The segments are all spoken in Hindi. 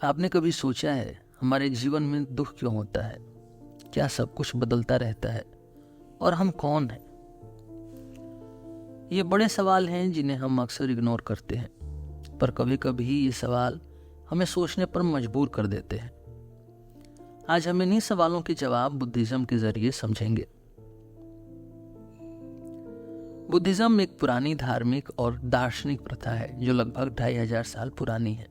आपने कभी सोचा है हमारे जीवन में दुख क्यों होता है? क्या सब कुछ बदलता रहता है? और हम कौन हैं? ये बड़े सवाल हैं जिन्हें हम अक्सर इग्नोर करते हैं, पर कभी कभी ये सवाल हमें सोचने पर मजबूर कर देते हैं। आज हम इन्हीं सवालों के जवाब बुद्धिज्म के जरिए समझेंगे। बुद्धिज्म एक पुरानी धार्मिक और दार्शनिक प्रथा है जो लगभग 2500 साल पुरानी है।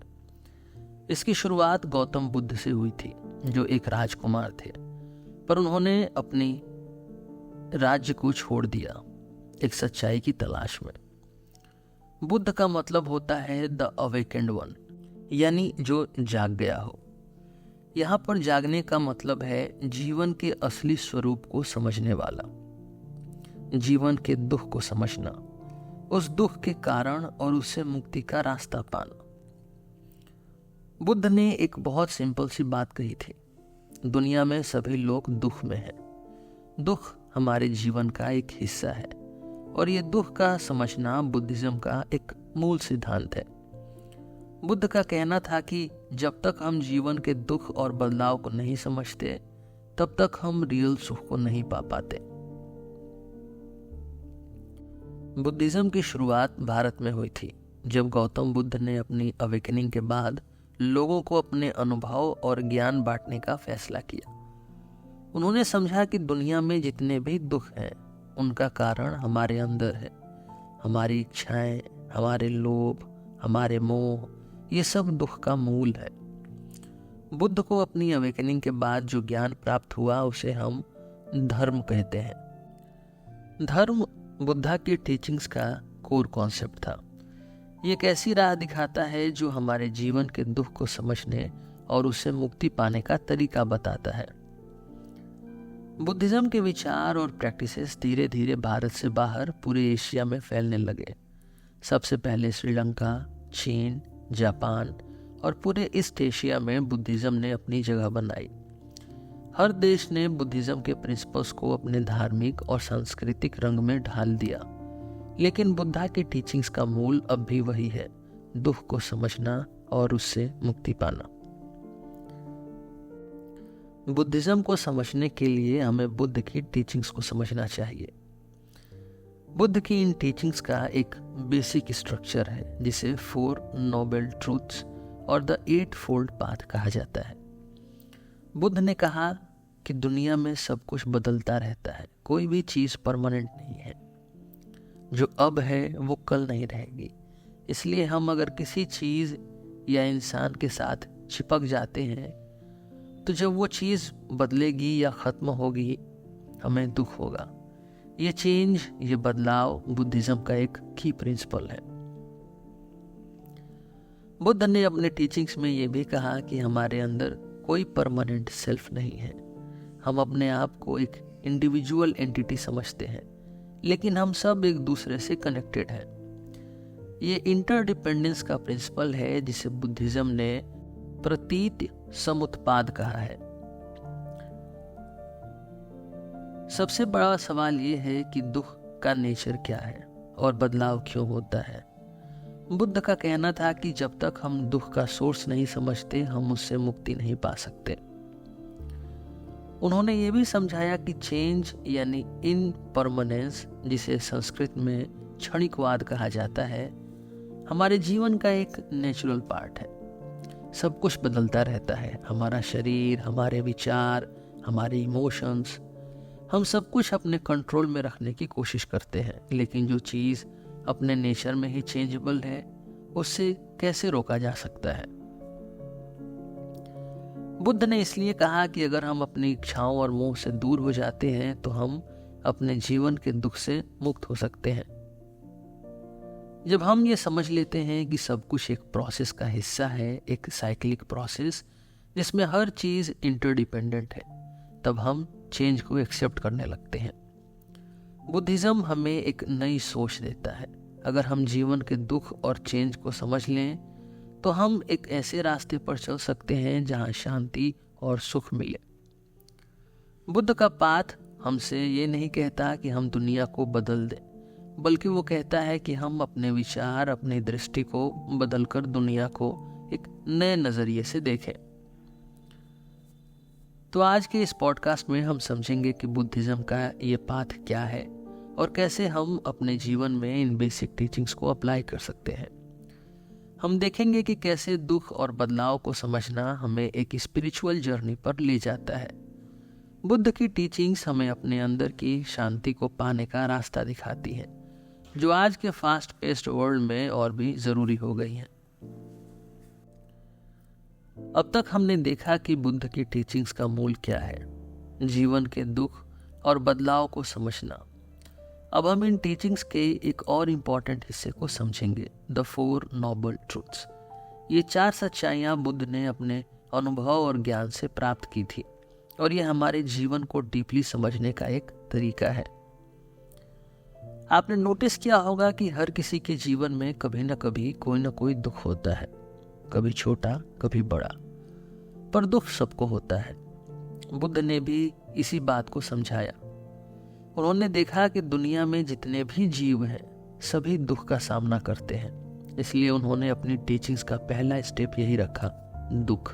इसकी शुरुआत गौतम बुद्ध से हुई थी, जो एक राजकुमार थे, पर उन्होंने अपनी राज्य को छोड़ दिया एक सच्चाई की तलाश में। बुद्ध का मतलब होता है द अवेकेंड वन, यानी जो जाग गया हो। यहाँ पर जागने का मतलब है जीवन के असली स्वरूप को समझने वाला, जीवन के दुख को समझना, उस दुख के कारण और उससे मुक्ति का रास्ता पाना। बुद्ध ने एक बहुत सिंपल सी बात कही थी, दुनिया में सभी लोग दुख में हैं। दुख हमारे जीवन का एक हिस्सा है और ये दुख का समझना बुद्धिज्म का एक मूल सिद्धांत है। बुद्ध का कहना था कि जब तक हम जीवन के दुख और बदलाव को नहीं समझते, तब तक हम रियल सुख को नहीं पा पाते। बुद्धिज्म की शुरुआत भारत में हुई थी, जब गौतम बुद्ध ने अपनी अवेकनिंग के बाद लोगों को अपने अनुभव और ज्ञान बांटने का फैसला किया। उन्होंने समझा कि दुनिया में जितने भी दुख हैं, उनका कारण हमारे अंदर है। हमारी इच्छाएं, हमारे लोभ, हमारे मोह, ये सब दुख का मूल है। बुद्ध को अपनी अवेकनिंग के बाद जो ज्ञान प्राप्त हुआ उसे हम धर्म कहते हैं। धर्म बुद्धा की टीचिंग्स का कोर कॉन्सेप्ट था। ये एक ऐसी राह दिखाता है जो हमारे जीवन के दुख को समझने और उससे मुक्ति पाने का तरीका बताता है। बुद्धिज्म के विचार और प्रैक्टिसेस धीरे धीरे भारत से बाहर पूरे एशिया में फैलने लगे। सबसे पहले श्रीलंका, चीन, जापान और पूरे ईस्ट एशिया में बुद्धिज्म ने अपनी जगह बनाई। हर देश ने बुद्धिज्म के प्रिंसिपल्स को अपने धार्मिक और सांस्कृतिक रंग में ढाल दिया, लेकिन बुद्धा की टीचिंग्स का मूल अब भी वही है, दुख को समझना और उससे मुक्ति पाना। बुद्धिज्म को समझने के लिए हमें बुद्ध की टीचिंग्स को समझना चाहिए। बुद्ध की इन टीचिंग्स का एक बेसिक स्ट्रक्चर है जिसे 4 नोबल ट्रूथ्स और द 8 फोल्ड पाथ कहा जाता है। बुद्ध ने कहा कि दुनिया में सब कुछ बदलता रहता है, कोई भी चीज परमानेंट नहीं है। जो अब है वो कल नहीं रहेगी। इसलिए हम अगर किसी चीज या इंसान के साथ चिपक जाते हैं, तो जब वो चीज बदलेगी या खत्म होगी, हमें दुख होगा। ये चेंज, ये बदलाव बुद्धिज्म का एक की प्रिंसिपल है। बुद्ध ने अपने टीचिंग्स में ये भी कहा कि हमारे अंदर कोई परमानेंट सेल्फ नहीं है। हम अपने आप को एक इंडिविजुअल एंटिटी समझते हैं, लेकिन हम सब एक दूसरे से कनेक्टेड हैं। ये इंटरडिपेंडेंस का प्रिंसिपल है जिसे बुद्धिज्म ने प्रतीत समुत्पाद कहा है। सबसे बड़ा सवाल ये है कि दुख का नेचर क्या है और बदलाव क्यों होता है। बुद्ध का कहना था कि जब तक हम दुख का सोर्स नहीं समझते, हम उससे मुक्ति नहीं पा सकते। उन्होंने ये भी समझाया कि चेंज यानी इनपरमानेंस, जिसे संस्कृत में क्षणिकवाद कहा जाता है, हमारे जीवन का एक नेचुरल पार्ट है। सब कुछ बदलता रहता है, हमारा शरीर, हमारे विचार, हमारे इमोशंस, हम सब कुछ अपने कंट्रोल में रखने की कोशिश करते हैं, लेकिन जो चीज़ अपने नेचर में ही चेंजेबल है, उससे कैसे रोका जा सकता है। बुद्ध ने इसलिए कहा कि अगर हम अपनी इच्छाओं और मोह से दूर हो जाते हैं, तो हम अपने जीवन के दुख से मुक्त हो सकते हैं। जब हम ये समझ लेते हैं कि सब कुछ एक प्रोसेस का हिस्सा है, एक साइक्लिक प्रोसेस जिसमें हर चीज़ इंटरडिपेंडेंट है, तब हम चेंज को एक्सेप्ट करने लगते हैं। बुद्धिज्म हमें एक नई सोच देता है। अगर हम जीवन के दुख और चेंज को समझ लें, तो हम एक ऐसे रास्ते पर चल सकते हैं जहां शांति और सुख मिले। बुद्ध का पाथ हमसे ये नहीं कहता कि हम दुनिया को बदल दें, बल्कि वो कहता है कि हम अपने विचार, अपनी दृष्टि को बदलकर दुनिया को एक नए नजरिए से देखें। तो आज के इस पॉडकास्ट में हम समझेंगे कि बुद्धिज्म का ये पाथ क्या है और कैसे हम अपने जीवन में इन बेसिक टीचिंग्स को अप्लाई कर सकते हैं। हम देखेंगे कि कैसे दुख और बदलाव को समझना हमें एक स्पिरिचुअल जर्नी पर ले जाता है। बुद्ध की टीचिंग्स हमें अपने अंदर की शांति को पाने का रास्ता दिखाती है, जो आज के फास्ट पेस्ड वर्ल्ड में और भी ज़रूरी हो गई हैं। अब तक हमने देखा कि बुद्ध की टीचिंग्स का मूल क्या है, जीवन के दुख और बदलाव को समझना। अब हम इन टीचिंग्स के एक और इम्पॉर्टेंट हिस्से को समझेंगे, द 4 नोबल ट्रूथ्स। ये 4 सच्चाइयाँ बुद्ध ने अपने अनुभव और ज्ञान से प्राप्त की थी और ये हमारे जीवन को डीपली समझने का एक तरीका है। आपने नोटिस किया होगा कि हर किसी के जीवन में कभी न कभी कोई न कोई दुख होता है, कभी छोटा कभी बड़ा, पर दुख सबको होता है। बुद्ध ने भी इसी बात को समझाया। उन्होंने देखा कि दुनिया में जितने भी जीव हैं सभी दुख का सामना करते हैं, इसलिए उन्होंने अपनी टीचिंग्स का पहला स्टेप यही रखा, दुख।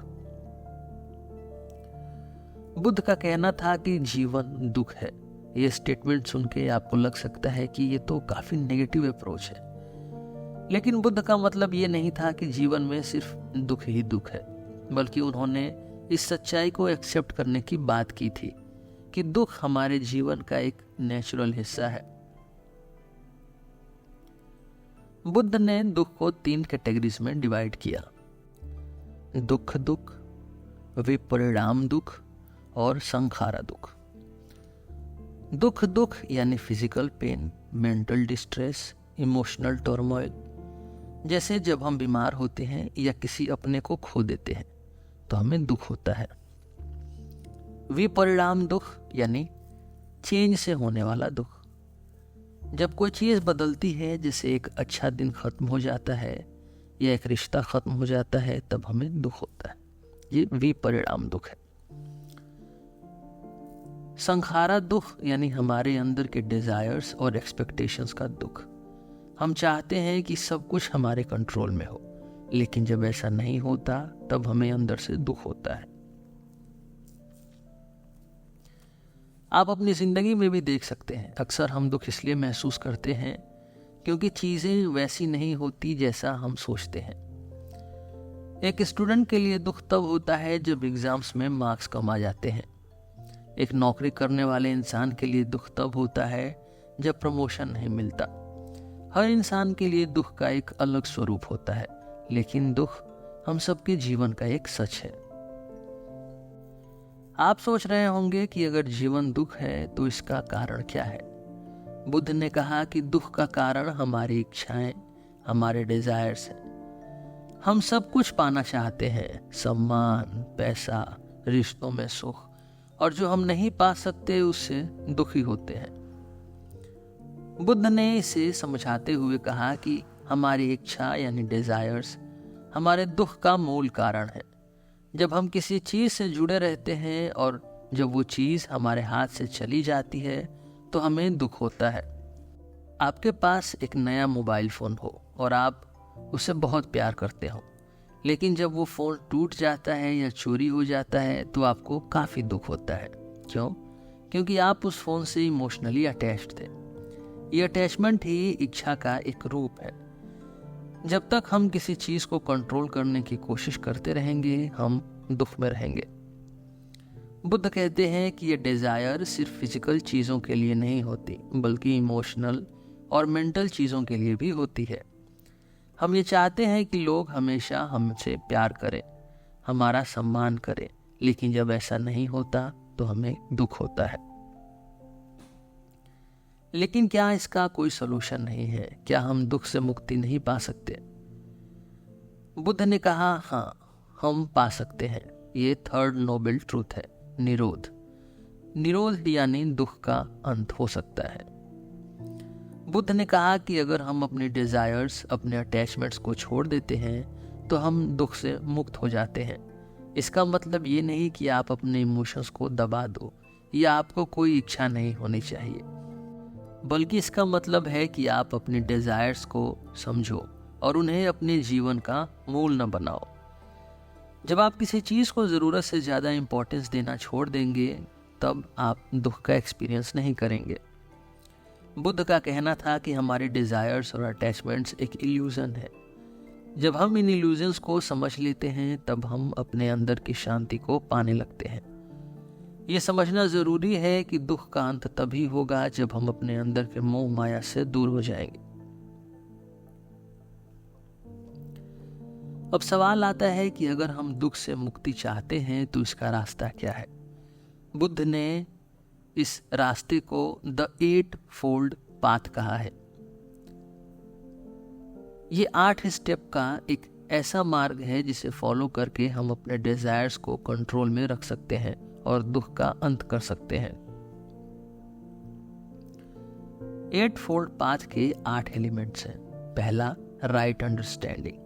बुद्ध का कहना था कि जीवन दुख है। ये स्टेटमेंट सुन के आपको लग सकता है कि ये तो काफी नेगेटिव अप्रोच है, लेकिन बुद्ध का मतलब ये नहीं था कि जीवन में सिर्फ दुख ही दुख है, बल्कि उन्होंने इस सच्चाई को एक्सेप्ट करने की बात की थी कि दुख हमारे जीवन का एक नेचुरल हिस्सा है। बुद्ध ने दुख को 3 कैटेगरीज में डिवाइड किया, दुख दुख, विपरिणाम दुख और संखारा दुख। दुख दुख यानी physical pain, mental distress, emotional turmoil. जैसे जब हम बीमार होते हैं या किसी अपने को खो देते हैं तो हमें दुख होता है। विपरिणाम दुख यानी चेंज से होने वाला दुख। जब कोई चीज़ बदलती है, जैसे एक अच्छा दिन खत्म हो जाता है या एक रिश्ता खत्म हो जाता है, तब हमें दुख होता है। ये विपरिणाम दुख है। संखारा दुख यानी हमारे अंदर के डिजायर्स और एक्सपेक्टेशंस का दुख। हम चाहते हैं कि सब कुछ हमारे कंट्रोल में हो, लेकिन जब ऐसा नहीं होता तब हमें अंदर से दुख होता है। आप अपनी जिंदगी में भी देख सकते हैं, अक्सर हम दुख इसलिए महसूस करते हैं क्योंकि चीजें वैसी नहीं होती जैसा हम सोचते हैं। एक स्टूडेंट के लिए दुख तब होता है जब एग्जाम्स में मार्क्स कम आ जाते हैं। एक नौकरी करने वाले इंसान के लिए दुख तब होता है जब प्रमोशन नहीं मिलता। हर इंसान के लिए दुख का एक अलग स्वरूप होता है, लेकिन दुख हम सबके जीवन का एक सच है। आप सोच रहे होंगे कि अगर जीवन दुख है तो इसका कारण क्या है। बुद्ध ने कहा कि दुख का कारण हमारी इच्छाएं, हमारे डिजायर्स हैं। हम सब कुछ पाना चाहते हैं, सम्मान, पैसा, रिश्तों में सुख, और जो हम नहीं पा सकते उससे दुखी होते हैं। बुद्ध ने इसे समझाते हुए कहा कि हमारी इच्छा यानी डिजायर्स हमारे दुख का मूल कारण है। जब हम किसी चीज से जुड़े रहते हैं और जब वो चीज हमारे हाथ से चली जाती है तो हमें दुख होता है। आपके पास एक नया मोबाइल फोन हो और आप उसे बहुत प्यार करते हो, लेकिन जब वो फोन टूट जाता है या चोरी हो जाता है तो आपको काफी दुख होता है। क्यों? क्योंकि आप उस फोन से इमोशनली अटैच्ड थे। ये अटैचमेंट ही इच्छा का एक रूप है। जब तक हम किसी चीज को कंट्रोल करने की कोशिश करते रहेंगे, हम दुख में रहेंगे। बुद्ध कहते हैं कि ये डिजायर सिर्फ फिजिकल चीजों के लिए नहीं होती, बल्कि इमोशनल और मेंटल चीजों के लिए भी होती है। हम ये चाहते हैं कि लोग हमेशा हमसे प्यार करें, हमारा सम्मान करें, लेकिन जब ऐसा नहीं होता तो हमें दुख होता है। लेकिन क्या इसका कोई सलूशन नहीं है? क्या हम दुख से मुक्ति नहीं पा सकते? बुद्ध ने कहा, हाँ, हम पा सकते हैं। ये 3rd नोबल ट्रूथ है, निरोध। निरोध यानी दुख का अंत हो सकता है। बुद्ध ने कहा कि अगर हम अपने डिजायर्स, अपने अटैचमेंट्स को छोड़ देते हैं तो हम दुख से मुक्त हो जाते हैं। इसका मतलब ये नहीं कि आप अपने इमोशंस को दबा दो या आपको कोई इच्छा नहीं होनी चाहिए, बल्कि इसका मतलब है कि आप अपने डिजायर्स को समझो और उन्हें अपने जीवन का मूल न बनाओ। जब आप किसी चीज़ को ज़रूरत से ज़्यादा इम्पोर्टेंस देना छोड़ देंगे तब आप दुख का एक्सपीरियंस नहीं करेंगे। बुद्ध का कहना था कि हमारे डिज़ायर्स और अटैचमेंट्स एक इल्यूज़न है। जब हम इन इल्यूजन्स को समझ लेते हैं तब हम अपने अंदर की शांति को पाने लगते हैं। ये समझना ज़रूरी है कि दुख का अंत तभी होगा जब हम अपने अंदर के मोह माया से दूर हो जाएंगे। अब सवाल आता है कि अगर हम दुख से मुक्ति चाहते हैं तो इसका रास्ता क्या है। बुद्ध ने इस रास्ते को द 8 फोल्ड पाथ कहा है। ये 8 स्टेप का एक ऐसा मार्ग है जिसे फॉलो करके हम अपने डिजायर्स को कंट्रोल में रख सकते हैं और दुख का अंत कर सकते हैं। 8 फोल्ड पाथ के 8 एलिमेंट्स हैं। पहला, राइट अंडरस्टैंडिंग,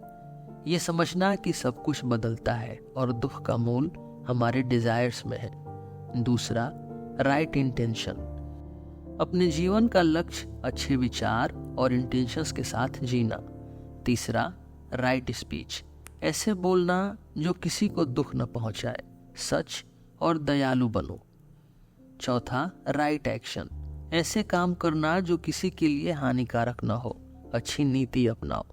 ये समझना कि सब कुछ बदलता है और दुख का मूल हमारे डिजायर्स में है। दूसरा, राइट इंटेंशन, अपने जीवन का लक्ष्य अच्छे विचार और इंटेंशंस के साथ जीना। तीसरा, राइट स्पीच, ऐसे बोलना जो किसी को दुख न पहुंचाए, सच और दयालु बनो। चौथा, राइट एक्शन, ऐसे काम करना जो किसी के लिए हानिकारक न हो, अच्छी नीति अपनाओ।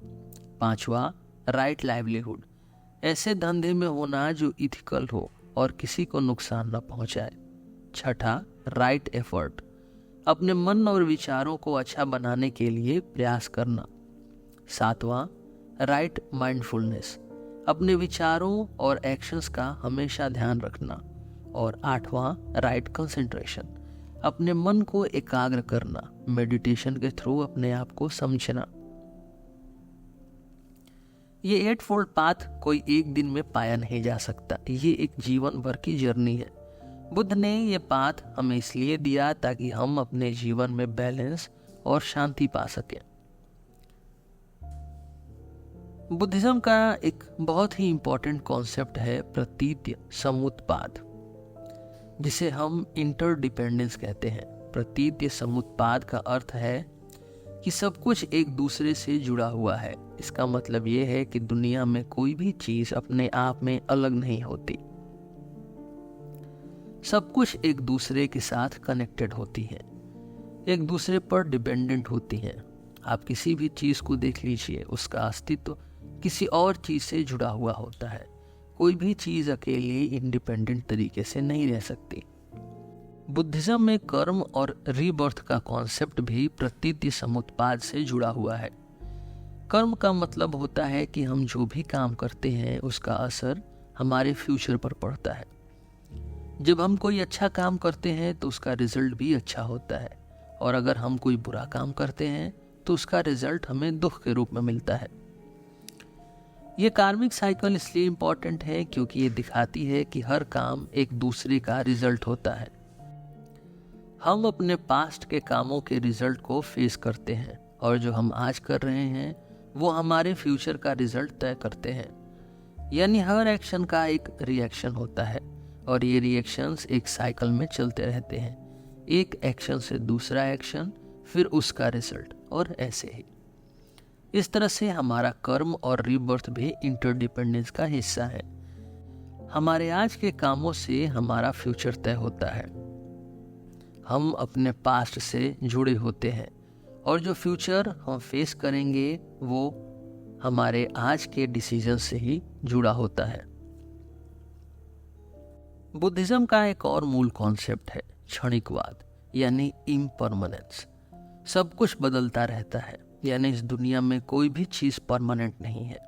पांचवा, राइट लाइवलीहुड, ऐसे धंधे में होना जो इथिकल हो और किसी को नुकसान न पहुंचाए। छठा, राइट एफर्ट, अपने मन और विचारों को अच्छा बनाने के लिए प्रयास करना। सातवां, राइट माइंडफुलनेस, अपने विचारों और एक्शंस का हमेशा ध्यान रखना। और आठवां, राइट कंसंट्रेशन, अपने मन को एकाग्र करना, मेडिटेशन के थ्रू अपने आप को समझना। ये 8 फोल्ड पाथ कोई एक दिन में पाया नहीं जा सकता, ये एक जीवन भर की जर्नी है। बुद्ध ने ये पाथ हमें इसलिए दिया ताकि हम अपने जीवन में बैलेंस और शांति पा सकें। बुद्धिज्म का एक बहुत ही इंपॉर्टेंट कॉन्सेप्ट है प्रतीत्य समुत्पाद, जिसे हम इंटरडिपेंडेंस कहते हैं। प्रतीत्य समुत्पाद का अर्थ है कि सब कुछ एक दूसरे से जुड़ा हुआ है। इसका मतलब ये है कि दुनिया में कोई भी चीज अपने आप में अलग नहीं होती, सब कुछ एक दूसरे के साथ कनेक्टेड होती है, एक दूसरे पर डिपेंडेंट होती है। आप किसी भी चीज को देख लीजिए, उसका अस्तित्व किसी और चीज से जुड़ा हुआ होता है। कोई भी चीज अकेले इंडिपेंडेंट तरीके से नहीं रह सकती। बुद्धिज्म में कर्म और रीबर्थ का कॉन्सेप्ट भी प्रतीत्य समुत्पाद से जुड़ा हुआ है। कर्म का मतलब होता है कि हम जो भी काम करते हैं उसका असर हमारे फ्यूचर पर पड़ता है। जब हम कोई अच्छा काम करते हैं तो उसका रिजल्ट भी अच्छा होता है, और अगर हम कोई बुरा काम करते हैं तो उसका रिजल्ट हमें दुख के रूप में मिलता है। ये कार्मिक साइकिल इसलिए इम्पोर्टेंट है क्योंकि ये दिखाती है कि हर काम एक दूसरे का रिजल्ट होता है। हम अपने पास्ट के कामों के रिजल्ट को फेस करते हैं, और जो हम आज कर रहे हैं वो हमारे फ्यूचर का रिजल्ट तय करते हैं। यानी हर एक्शन का एक रिएक्शन होता है, और ये रिएक्शंस एक साइकिल में चलते रहते हैं। एक एक्शन से दूसरा एक्शन, फिर उसका रिजल्ट, और ऐसे ही। इस तरह से हमारा कर्म और रीबर्थ भी इंटरडिपेंडेंस का हिस्सा है। हमारे आज के कामों से हमारा फ्यूचर तय होता है। हम अपने पास्ट से जुड़े होते हैं, और जो फ्यूचर हम फेस करेंगे वो हमारे आज के डिसीजन से ही जुड़ा होता है। बुद्धिज्म का एक और मूल कॉन्सेप्ट है क्षणिकवाद, यानी इम्परमानेंस। सब कुछ बदलता रहता है, यानी इस दुनिया में कोई भी चीज़ परमानेंट नहीं है।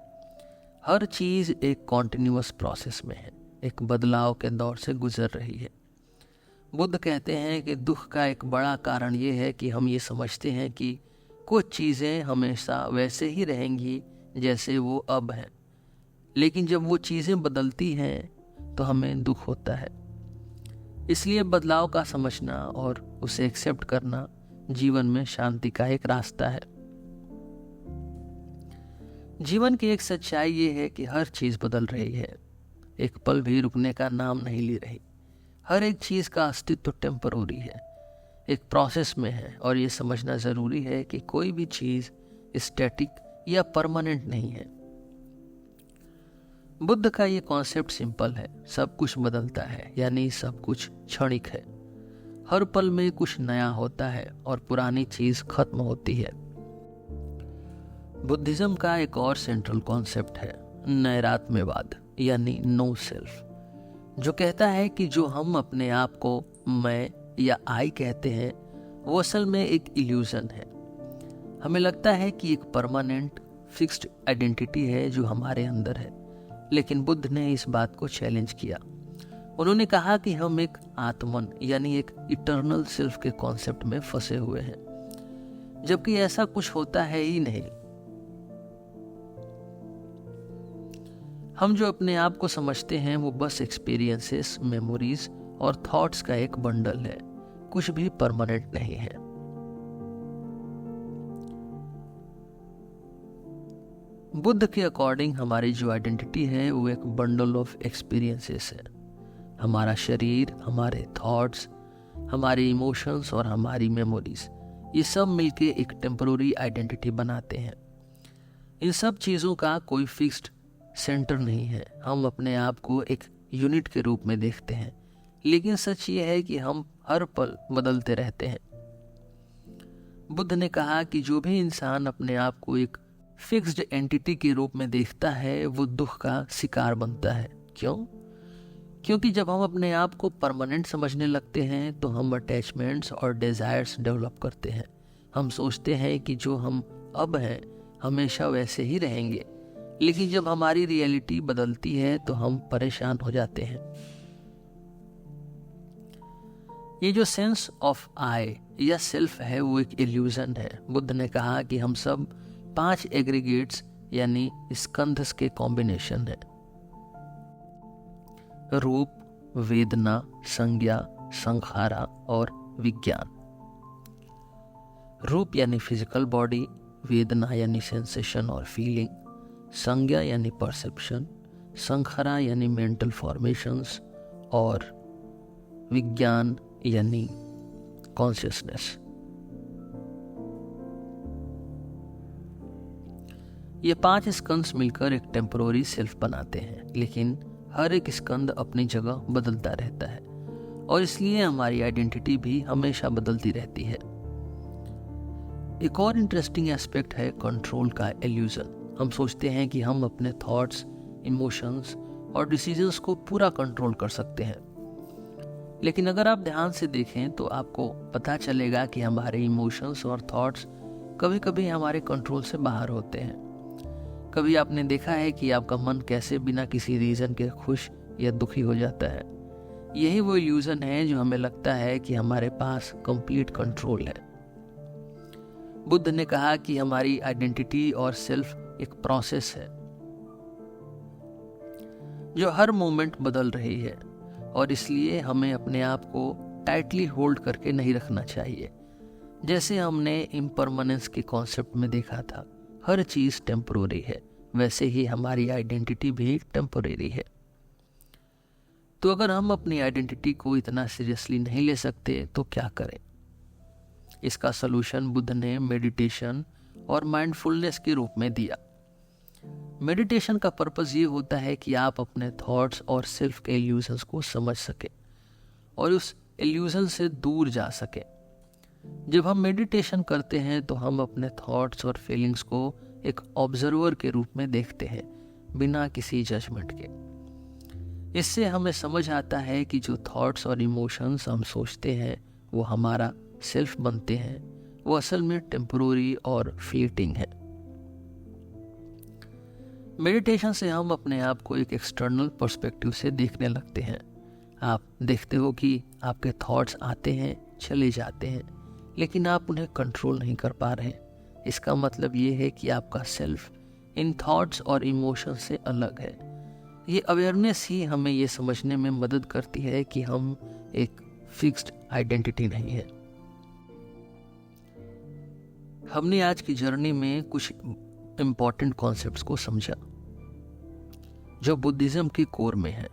हर चीज़ एक कॉन्टिन्यूअस प्रोसेस में है, एक बदलाव के दौर से गुजर रही है। बुद्ध कहते हैं कि दुख का एक बड़ा कारण ये है कि हम ये समझते हैं कि कुछ चीज़ें हमेशा वैसे ही रहेंगी जैसे वो अब हैं, लेकिन जब वो चीज़ें बदलती हैं तो हमें दुख होता है। इसलिए बदलाव का समझना और उसे एक्सेप्ट करना जीवन में शांति का एक रास्ता है। जीवन की एक सच्चाई ये है कि हर चीज़ बदल रही है, एक पल भी रुकने का नाम नहीं ले रही। हर एक चीज़ का अस्तित्व टेम्पररी है, एक प्रोसेस में है, और ये समझना ज़रूरी है कि कोई भी चीज़ स्टैटिक या परमानेंट नहीं है। बुद्ध का ये कॉन्सेप्ट सिंपल है, सब कुछ बदलता है, यानी सब कुछ क्षणिक है। हर पल में कुछ नया होता है और पुरानी चीज खत्म होती है। बुद्धिज्म का एक और सेंट्रल कॉन्सेप्ट है नैरात्म्यवाद, यानी नो सेल्फ, जो कहता है कि जो हम अपने आप को मैं या आई कहते हैं वो असल में एक इल्यूजन है। हमें लगता है कि एक परमानेंट फिक्स्ड आइडेंटिटी है जो हमारे अंदर है, लेकिन बुद्ध ने इस बात को चैलेंज किया। उन्होंने कहा कि हम एक आत्मन यानी एक इटर्नल सेल्फ के कॉन्सेप्ट में फंसे हुए हैं, जबकि ऐसा कुछ होता है ही नहीं। हम जो अपने आप को समझते हैं वो बस एक्सपीरियंसेस, मेमोरीज और थॉट्स का एक बंडल है, कुछ भी परमानेंट नहीं है। बुद्ध के अकॉर्डिंग हमारी जो आइडेंटिटी है वो एक बंडल ऑफ एक्सपीरियंसेस है। हमारा शरीर, हमारे थॉट्स, हमारे इमोशंस और हमारी मेमोरीज, ये सब मिलके एक टेम्पररी आइडेंटिटी बनाते हैं। इन सब चीज़ों का कोई फिक्स्ड सेंटर नहीं है। हम अपने आप को एक यूनिट के रूप में देखते हैं, लेकिन सच ये है कि हम हर पल बदलते रहते हैं। बुद्ध ने कहा कि जो भी इंसान अपने आप को एक फिक्स्ड एंटिटी के रूप में देखता है वो दुख का शिकार बनता है। क्यों? क्योंकि जब हम अपने आप को परमानेंट समझने लगते हैं तो हम अटैचमेंट्स और डिजायर्स डेवलप करते हैं। हम सोचते हैं कि जो हम अब हैं हमेशा वैसे ही रहेंगे, लेकिन जब हमारी रियलिटी बदलती है तो हम परेशान हो जाते हैं। ये जो सेंस ऑफ आई या सेल्फ है वो एक इल्यूजन है। बुद्ध ने कहा कि हम सब 5 एग्रीगेट्स यानी स्कंध्स के कॉम्बिनेशन है। रूप, वेदना, संज्ञा, संखारा और विज्ञान। रूप यानी फिजिकल बॉडी, वेदना यानी सेंसेशन और फीलिंग, संज्ञा यानी परसेप्शन, संखारा यानी मेंटल फॉर्मेशंस और विज्ञान यानी कॉन्शियसनेस। ये 5 स्कंद मिलकर एक टेम्पररी सेल्फ बनाते हैं, लेकिन हर एक स्कंद अपनी जगह बदलता रहता है और इसलिए हमारी आइडेंटिटी भी हमेशा बदलती रहती है। एक और इंटरेस्टिंग एस्पेक्ट है कंट्रोल का इल्यूजन। हम सोचते हैं कि हम अपने थॉट्स, इमोशंस और डिसीजंस को पूरा कंट्रोल कर सकते हैं, लेकिन अगर आप ध्यान से देखें तो आपको पता चलेगा कि हमारे इमोशंस और थॉट्स कभी कभी हमारे कंट्रोल से बाहर होते हैं। कभी आपने देखा है कि आपका मन कैसे बिना किसी रीजन के खुश या दुखी हो जाता है। यही वो इल्यूजन है जो हमें लगता है कि हमारे पास कंप्लीट कंट्रोल है। बुद्ध ने कहा कि हमारी आइडेंटिटी और सेल्फ एक प्रोसेस है जो हर मोमेंट बदल रही है और इसलिए हमें अपने आप को टाइटली होल्ड करके नहीं रखना चाहिए। जैसे हमने इम्परमानेंस के कॉन्सेप्ट में देखा था, हर चीज टेम्पररी है, वैसे ही हमारी आइडेंटिटी भी टेम्पररी है। तो अगर हम अपनी आइडेंटिटी को इतना सीरियसली नहीं ले सकते तो क्या करें? इसका सलूशन बुद्ध ने मेडिटेशन और माइंडफुलनेस के रूप में दिया। मेडिटेशन का पर्पस ये होता है कि आप अपने थॉट्स और सेल्फ के इल्यूजन्स को समझ सके और उस इल्यूजन से दूर जा सके। जब हम मेडिटेशन करते हैं तो हम अपने थॉट्स और फीलिंग्स को एक ऑब्जर्वर के रूप में देखते हैं, बिना किसी जजमेंट के। इससे हमें समझ आता है कि जो थॉट्स और इमोशंस हम सोचते हैं वो हमारा सेल्फ बनते हैं, वो असल में टेम्पररी और फ्लीटिंग है। मेडिटेशन से हम अपने आप को एक एक्सटर्नल पर्सपेक्टिव से देखने लगते हैं। आप देखते हो कि आपके थॉट्स आते हैं, चले जाते हैं, लेकिन आप उन्हें कंट्रोल नहीं कर पा रहे। इसका मतलब ये है कि आपका सेल्फ इन थॉट्स और इमोशंस से अलग है। ये अवेयरनेस ही हमें ये समझने में मदद करती है कि हम एक फिक्स्ड आइडेंटिटी नहीं है। हमने आज की जर्नी में कुछ इम्पॉर्टेंट कॉन्सेप्ट्स को समझा जो बुद्धिज्म की कोर में है।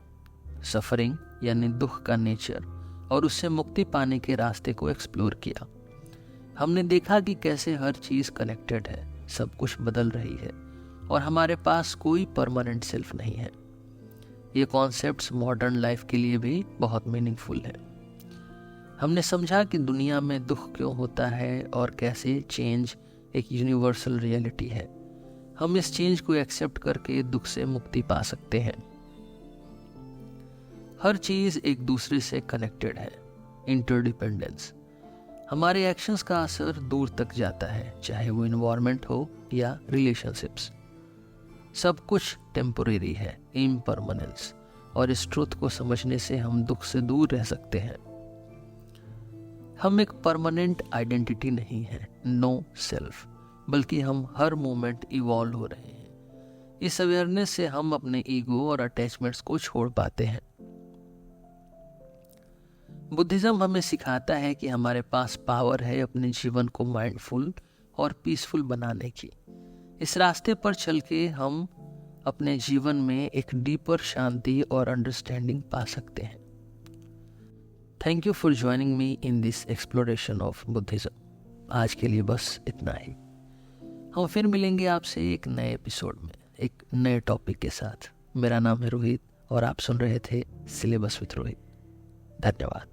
सफरिंग यानी दुख का नेचर और उससे मुक्ति पाने के रास्ते को एक्सप्लोर किया। हमने देखा कि कैसे हर चीज कनेक्टेड है, सब कुछ बदल रही है और हमारे पास कोई परमानेंट सेल्फ नहीं है। ये कॉन्सेप्ट्स मॉडर्न लाइफ के लिए भी बहुत मीनिंगफुल है। हमने समझा कि दुनिया में दुख क्यों होता है और कैसे चेंज एक यूनिवर्सल रियलिटी है। हम इस चेंज को एक्सेप्ट करके दुख से मुक्ति पा सकते हैं। हर चीज एक दूसरे से कनेक्टेड है, इंटरडिपेंडेंस। हमारे एक्शंस का असर दूर तक जाता है, चाहे वो इन्वायरमेंट हो या रिलेशनशिप्स। सब कुछ टेम्पोरेरी है, इम्परमानेंस, और इस ट्रुथ को समझने से हम दुख से दूर रह सकते हैं। हम एक परमानेंट आइडेंटिटी नहीं है, नो सेल्फ, बल्कि हम हर मोमेंट इवॉल्व हो रहे हैं। इस अवेयरनेस से हम अपने ईगो और अटैचमेंट्स को छोड़ पाते हैं। बुद्धिज्म हमें सिखाता है कि हमारे पास पावर है अपने जीवन को माइंडफुल और पीसफुल बनाने की। इस रास्ते पर चल के हम अपने जीवन में एक डीपर शांति और अंडरस्टैंडिंग पा सकते हैं। Thank you for joining me in this exploration of Buddhism. आज के लिए बस इतना ही। हम फिर मिलेंगे आपसे एक नए एपिसोड में, एक नए टॉपिक के साथ। मेरा नाम है रोहित और आप सुन रहे थे सिलेबस विद रोहित। धन्यवाद।